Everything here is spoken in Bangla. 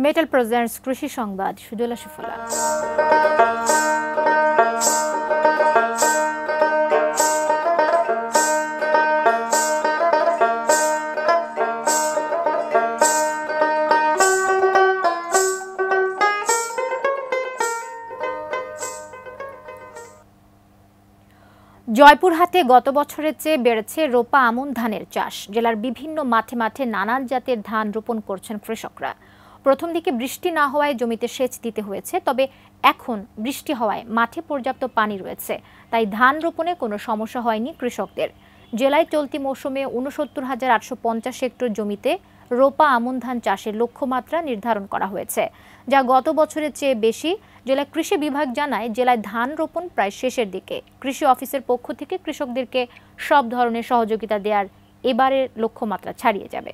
মেটাল প্রেজেন্টস কৃষি সংবাদ সুজলা সুফলা। জয়পুরহাটে গত বছরের চেয়ে বেড়েছে রোপা আমন ধানের চাষ। জেলার বিভিন্ন মাঠে মাঠে নানান জাতের ধান রোপণ করছেন কৃষকরা। প্রথম দিকে বৃষ্টি না হওয়ায় জমিতে সেচ দিতে হয়েছে, তবে এখন বৃষ্টি হওয়ায় মাঠে পর্যাপ্ত পানি রয়েছে, তাই ধান রোপণে কোনো সমস্যা হয়নি কৃষকদের। জেলায় চলতি মৌসুমে ৬৯,৮৫০ হেক্টর জমিতে রোপা আমন ধান চাষের লক্ষ্যমাত্রা নির্ধারণ করা হয়েছে, যা গত বছরের চেয়ে বেশি। জেলা কৃষি বিভাগ জানায়, জেলায় ধান রোপণ প্রায় শেষের দিকে। কৃষি অফিসের পক্ষ থেকে কৃষকদেরকে সব ধরনের সহযোগিতা দেওয়ার এবারের লক্ষ্যমাত্রা ছাড়িয়ে যাবে।